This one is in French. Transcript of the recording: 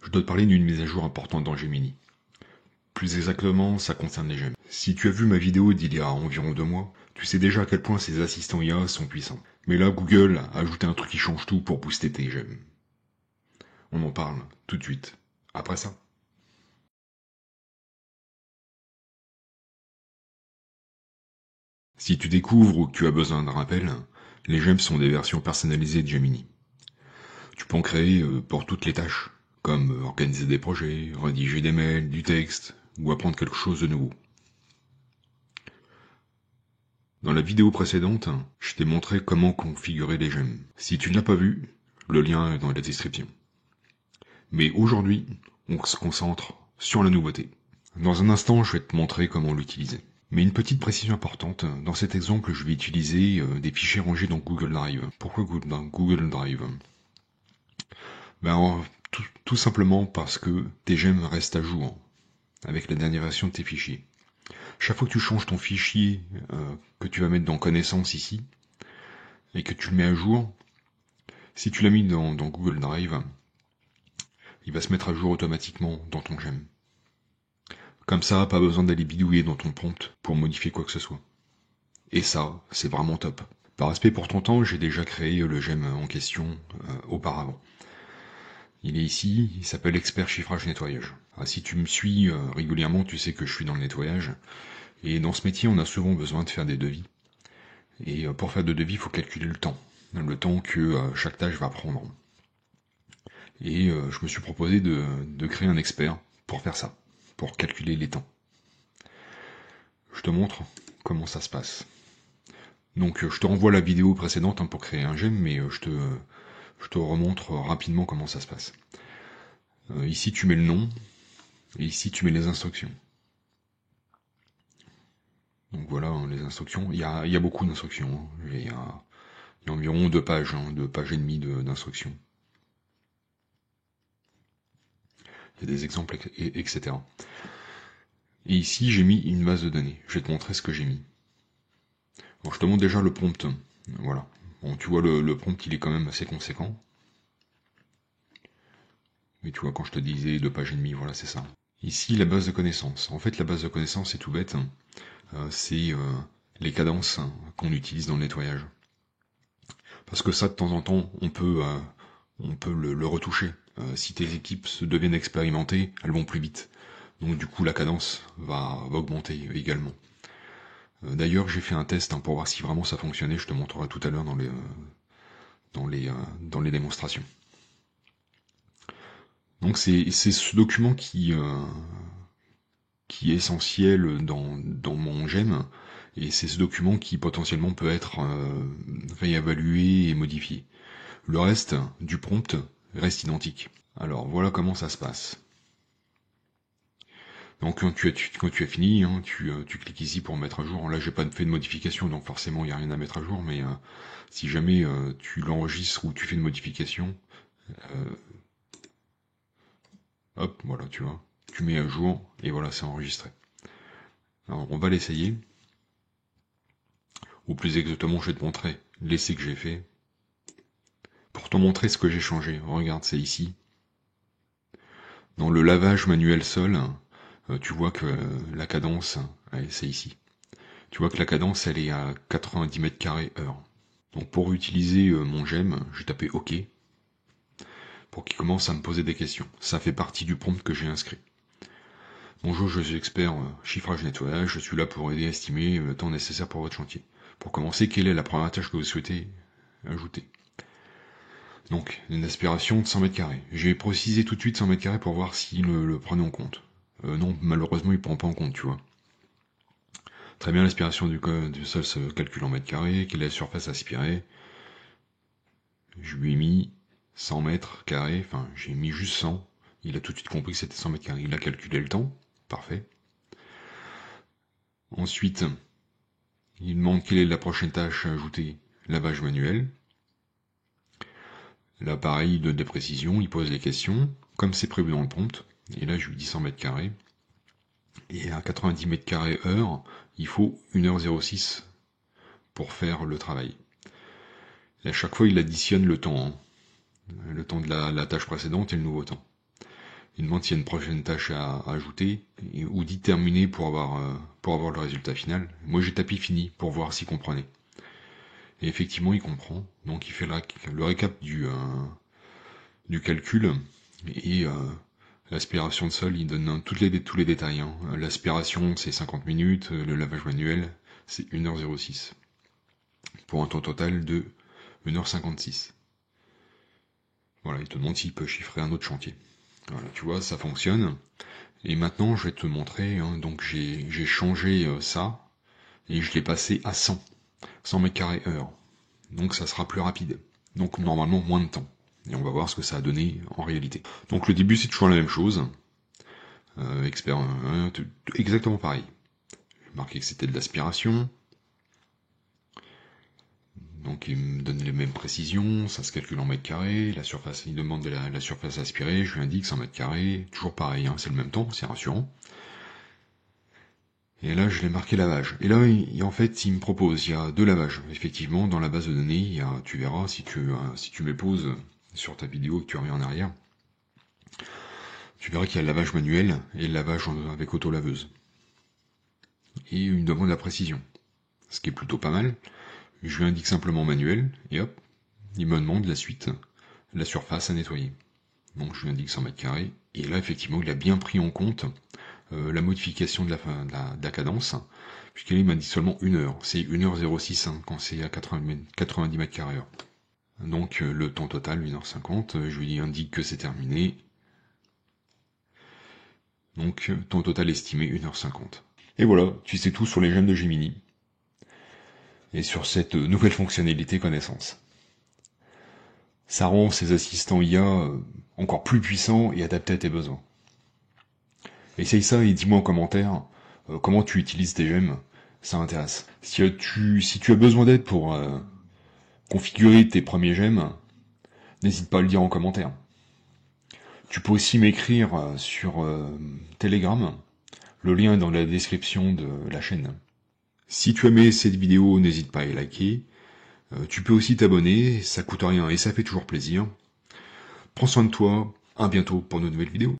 Je dois te parler d'une mise à jour importante dans Gemini. Plus exactement, ça concerne les gemmes. Si tu as vu ma vidéo d'il y a environ 2 mois, tu sais déjà à quel point ces assistants IA sont puissants. Mais là, Google a ajouté un truc qui change tout pour booster tes gemmes. On en parle tout de suite, après ça. Si tu découvres ou que tu as besoin d'un rappel, les gemmes sont des versions personnalisées de Gemini. Tu peux en créer pour toutes les tâches, comme organiser des projets, rédiger des mails, du texte, ou apprendre quelque chose de nouveau. Dans la vidéo précédente, je t'ai montré comment configurer les gemmes. Si tu ne l'as pas vu, le lien est dans la description. Mais aujourd'hui, on se concentre sur la nouveauté. Dans un instant, je vais te montrer comment l'utiliser. Mais une petite précision importante, dans cet exemple, je vais utiliser des fichiers rangés dans Google Drive. Pourquoi dans Google Drive? Tout simplement parce que tes gemmes restent à jour avec la dernière version de tes fichiers. Chaque fois que tu changes ton fichier que tu vas mettre dans connaissances ici, et que tu le mets à jour, si tu l'as mis dans Google Drive, il va se mettre à jour automatiquement dans ton gemme. Comme ça, pas besoin d'aller bidouiller dans ton prompt pour modifier quoi que ce soit. Et ça, c'est vraiment top. Par respect pour ton temps, j'ai déjà créé le gemme en question auparavant. Il est ici, il s'appelle Expert Chiffrage Nettoyage. Si tu me suis régulièrement, tu sais que je suis dans le nettoyage. Et dans ce métier, on a souvent besoin de faire des devis. Et pour faire de devis, il faut calculer le temps que chaque tâche va prendre. Et je me suis proposé de créer un expert pour faire ça, pour calculer les temps. Je te montre comment ça se passe. Donc je te renvoie la vidéo précédente pour créer un gemme, mais je te remontre rapidement comment ça se passe. Ici tu mets le nom, et ici tu mets les instructions. Donc voilà les instructions. Il y a beaucoup d'instructions. Il y a environ 2 pages, 2 pages et demie d'instructions. Il y a des exemples, etc. Et ici, j'ai mis une base de données. Je vais te montrer ce que j'ai mis. Bon, je te montre déjà le prompt. Voilà. Bon, tu vois, le prompt, il est quand même assez conséquent. Mais tu vois, quand je te disais 2 pages et demie, voilà, c'est ça. Ici, la base de connaissances. En fait, la base de connaissances, c'est tout bête. C'est les cadences qu'on utilise dans le nettoyage. Parce que ça, de temps en temps, on peut le retoucher. Si tes équipes se deviennent expérimentées, elles vont plus vite. Donc du coup, la cadence va augmenter également. D'ailleurs, j'ai fait un test pour voir si vraiment ça fonctionnait. Je te montrerai tout à l'heure dans les démonstrations. Donc c'est ce document qui est essentiel dans mon gemme, et c'est ce document qui potentiellement peut être réévalué et modifié. Le reste du prompt reste identique. Alors voilà comment ça se passe. Donc quand tu as fini, tu cliques ici pour mettre à jour. Là j'ai pas fait de modification, donc forcément il n'y a rien à mettre à jour, mais si jamais tu l'enregistres ou tu fais une modification, hop, voilà, tu vois, tu mets à jour, et voilà, c'est enregistré. Alors on va l'essayer. Ou plus exactement, je vais te montrer l'essai que j'ai fait. Pour te montrer ce que j'ai changé, regarde, c'est ici. Dans le lavage manuel sol, tu vois que la cadence, c'est ici. Tu vois que la cadence, elle est à 90 mètres carrés heure. Donc pour utiliser mon gemme, j'ai tapé OK, pour qu'il commence à me poser des questions. Ça fait partie du prompt que j'ai inscrit. Bonjour, je suis expert chiffrage nettoyage, je suis là pour aider à estimer le temps nécessaire pour votre chantier. Pour commencer, quelle est la première tâche que vous souhaitez ajouter? Donc, une aspiration de 100 mètres carrés. J'ai précisé tout de suite 100 mètres carrés pour voir s'il le prenait en compte. Non, malheureusement, il prend pas en compte, tu vois. Très bien, l'aspiration du sol se calcule en mètres carrés. Quelle est la surface aspirée? Je lui ai mis 100 mètres carrés, enfin, j'ai mis juste 100. Il a tout de suite compris que c'était 100 mètres carrés. Il a calculé le temps. Parfait. Ensuite, il demande quelle est la prochaine tâche à ajouter. Lavage manuel. L'appareil de déprécision, il pose les questions, comme c'est prévu dans le prompt. Et là, je lui dis 100 mètres carrés. Et à 90 mètres carrés heure, il faut 1h06 pour faire le travail. Et à chaque fois, il additionne le temps. Le temps de la tâche précédente et le nouveau temps. il demande s'il y a une prochaine tâche à ajouter, ou dit terminer pour avoir le résultat final. Moi j'ai tapé fini pour voir s'il comprenait. Et effectivement il comprend, donc il fait le récap du calcul, et l'aspiration de sol, il donne tous les détails. Hein. L'aspiration c'est 50 minutes, le lavage manuel c'est 1h06. Pour un temps total de 1h56. Voilà, il te demande s'il peut chiffrer un autre chantier. Voilà, tu vois, ça fonctionne. Et maintenant, je vais te montrer, hein, donc j'ai changé ça, et je l'ai passé à 100 mètres carrés heure. Donc ça sera plus rapide. Donc normalement moins de temps. Et on va voir ce que ça a donné en réalité. Donc le début c'est toujours la même chose. Exactement pareil. J'ai marqué que c'était de l'aspiration. Donc il me donne les mêmes précisions, ça se calcule en mètres carrés, la surface, il demande de la surface aspirée, je lui indique 100 mètres carrés, toujours pareil, hein, c'est le même temps, c'est rassurant. Et là je l'ai marqué lavage. Et là en fait il me propose, il y a 2 lavages. Effectivement dans la base de données, tu verras si tu mets pause sur ta vidéo et que tu reviens en arrière, tu verras qu'il y a le lavage manuel et le lavage avec auto-laveuse. Et il me demande la précision, ce qui est plutôt pas mal. Je lui indique simplement manuel, et hop, il me demande la suite, la surface à nettoyer. Donc je lui indique 100 mètres carrés, et là effectivement il a bien pris en compte la modification de la cadence, puisqu'il m'a dit seulement 1 heure, c'est 1h06 hein, quand c'est à 90 mètres carrés heure. Donc le temps total 1h50, je lui indique que c'est terminé. Donc temps total estimé 1h50. Et voilà, tu sais tout sur les gemmes de Gemini. Et sur cette nouvelle fonctionnalité connaissance. Ça rend ces assistants IA encore plus puissants et adaptés à tes besoins. Essaye ça et dis-moi en commentaire comment tu utilises tes gemmes, ça m'intéresse. Si tu as besoin d'aide pour configurer tes premiers gemmes, n'hésite pas à le dire en commentaire. Tu peux aussi m'écrire sur Telegram, le lien est dans la description de la chaîne. Si tu as aimé cette vidéo, n'hésite pas à liker. Tu peux aussi t'abonner, ça coûte rien et ça fait toujours plaisir. Prends soin de toi, à bientôt pour de nouvelles vidéos.